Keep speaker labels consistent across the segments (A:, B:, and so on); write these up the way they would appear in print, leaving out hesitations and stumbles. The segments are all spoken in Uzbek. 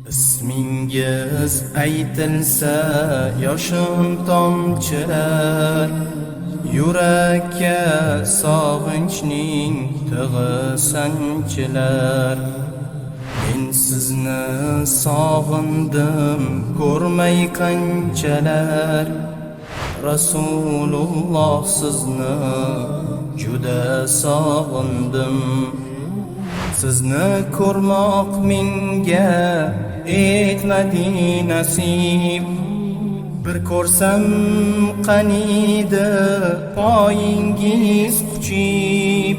A: İsmingiz aytilsa yoshim tomchilar, yurakka sog'inchning tig'i sanchilar. Men sizni sog'indim ko'rmay qanchalar, Rasululloh sizni juda sog'indim. Sizni ko'rmoq menga etmadi nasib, bir ko'rsam qaniydi poyingiz quchib.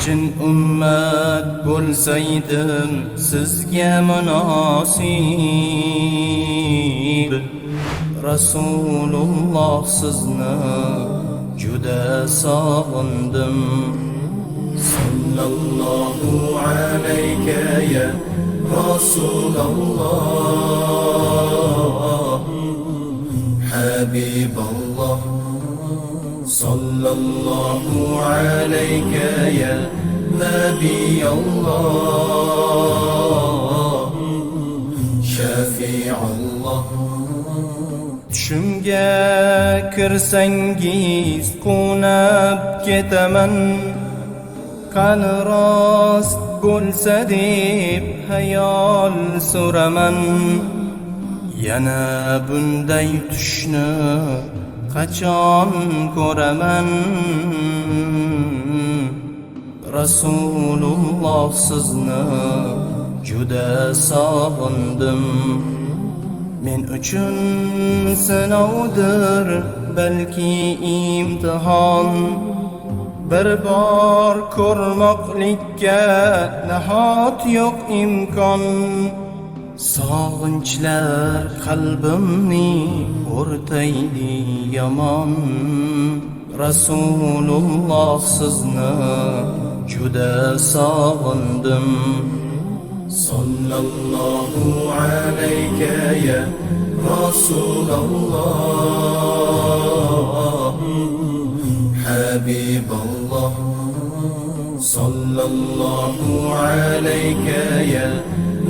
A: Chin ummat bo'lsaydim sizga munosib, Rasululloh sizni juda sog'indim. Sallallahu alayka ya Rasulullah, Habiballah. Sallallahu alayka ya Nabiyallah, Shafi'allah. Tushimga kirsangiz qunab ketaman, qani rost bo'lsa deb hayol so'raman. Yana bunday tushni qachon ko'raman, Rasululloh sizni juda sog'indim. Men uchun sinovdir balki imtihon, bir bor ko'rmoqlikka nahot yo'q imkon. Sog'inchlar qalbimni o'rtaydi yomon, Rasululloh sizni juda sog'indim. Sallallahu alayka ya Rasulullah, Habiballah. Sallallahu alayka ya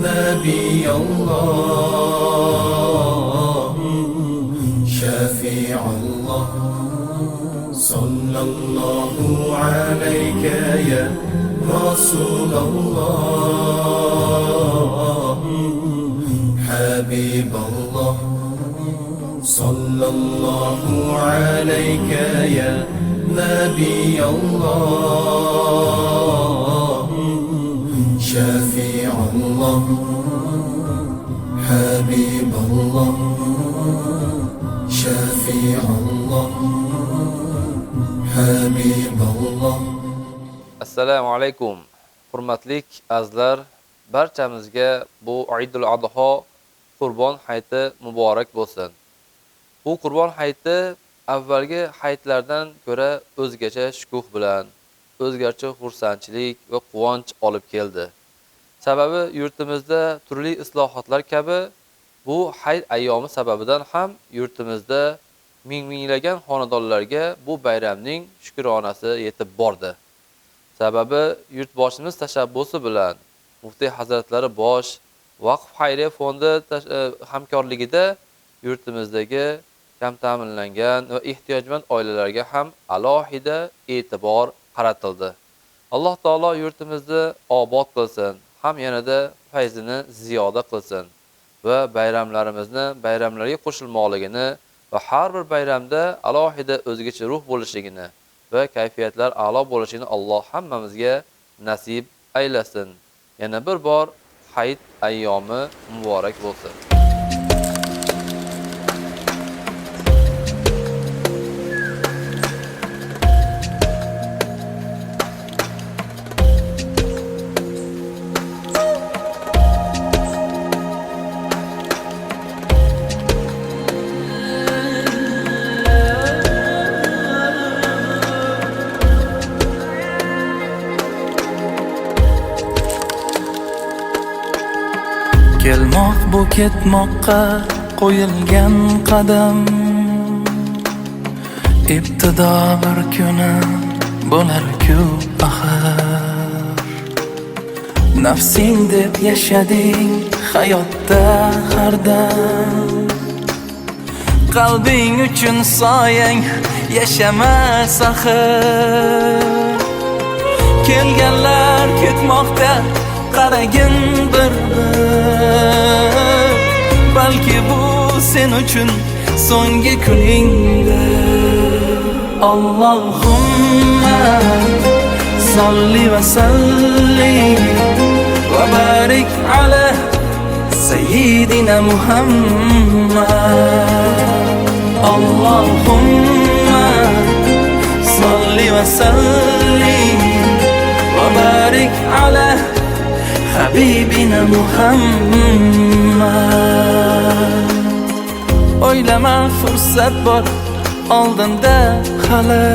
A: Nabiyallah, Shafi'allah. Sallallahu alayka ya Rasulullah, Habiballah. Sallallahu alayka ya Nabiyallah, Shafi'allah, Habiballah, Shafi'allah, Habiballah.
B: Assalomu alaykum. Hurmatli azizlar, barchamizga bu Eidul Adha Qurbon hayiti muborak bo'lsin. Bu Qurbon hayiti avvalgi hayitlardan ko'ra o'zgacha shukuh bilan, o'zgarcha xursandchilik va quvonch olib keldi. Sababi yurtimizda turli islohotlar kabi bu hayit ayyomi sababidan ham yurtimizda ming-minglagan xonadonlarga bu bayramning shukronasi yetib bordi. Sababi yurtboshimiz tashabbusi bilan Muftiy Hazratlari bosh Vaqf xayriya fondi hamkorligida yurtimizdagi kam ta'minlangan va ehtiyojmand oilalarga ham alohida e'tibor qaratildi. Alloh taolo yurtimizni obod qilsin, ham yanada fayzini ziyoda qilsin va bayramlarga qo'shilmoqligini va har bir bayramda alohida o'zgacha ruh bo'lishligini va kayfiyatlar a'lo bo'lishini Alloh hammamizga nasib aylasin. Yana bir bor hayit ayyomi muborak bo'lsin.
C: bu ketmoqqa qo'yilgan qadam. İbtida bir kuni bo'lar-ku axir. Nafsing deb yashading hayotda hardam. Qalbing uchun soyang yashamas axir. Kelganlar ketmoqda qaragin bir-bir. Balki bu sen uchun so'nggi kuningdir. Allohumma salli va sallim va barik ala sayyidina Muhammad. Allahumma salli va sallim va barik ala habibina Muhammad. O'ylama fursat bor oldinda hali.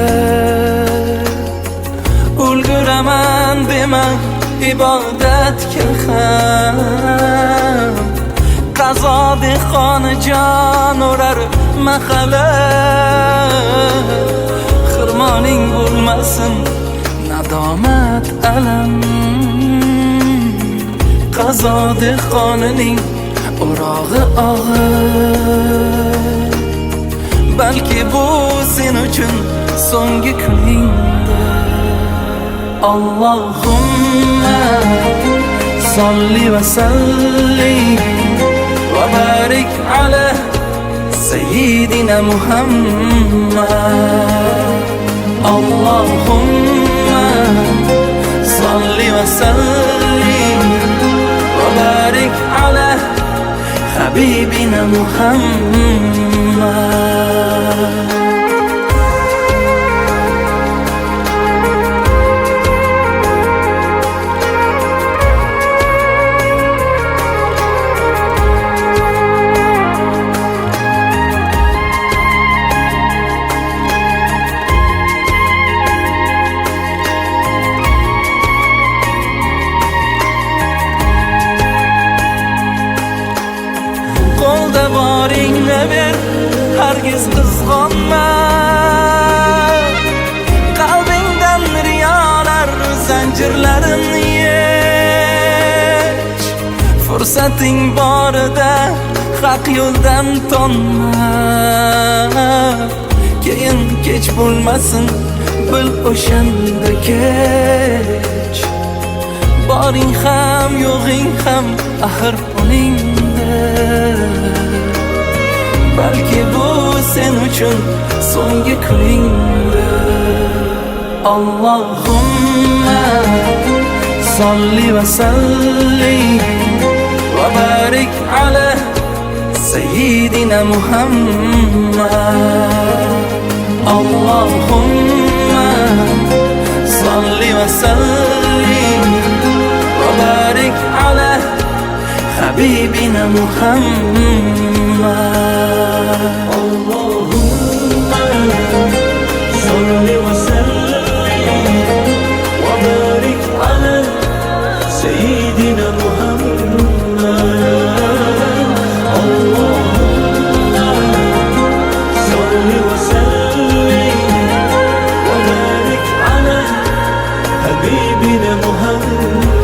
C: Ulguraman dema ibodatga ham. Qazo dehqoni jon urar mahali. Xirmoning bo'lmasin nadomat alam. Qazo dehqonining o'rog'i og'ir. Balki bu sen uchun so'nggi kuningdir. Allohumma salli va sallim va barik ala sayyidina Muhammad. Allahumma salli va sallim va barik ala habibina Muhammad. Qo'lda boringni ber, hargiz qizg'onma. Qalbingdan riyolar zanjirlarini yech. Fursating borida haq yo'ldan tonma. Keyin kech bo'lmasin, bil o'shanda kech. Boring ham, yo'g'ing ham axir uningdir. Balki bu sen uchun so'nggi kuningdir. Allohumma salli va sallim va barik ala sayyidina Muhammad. Allohumma salli va sallim va barik ala habibina Muhammad. Allahumma salli wa sallim wa barik ala sayyidina Muhammad. Allahumma salli wa sallim wa barik ala habibina Muhammad.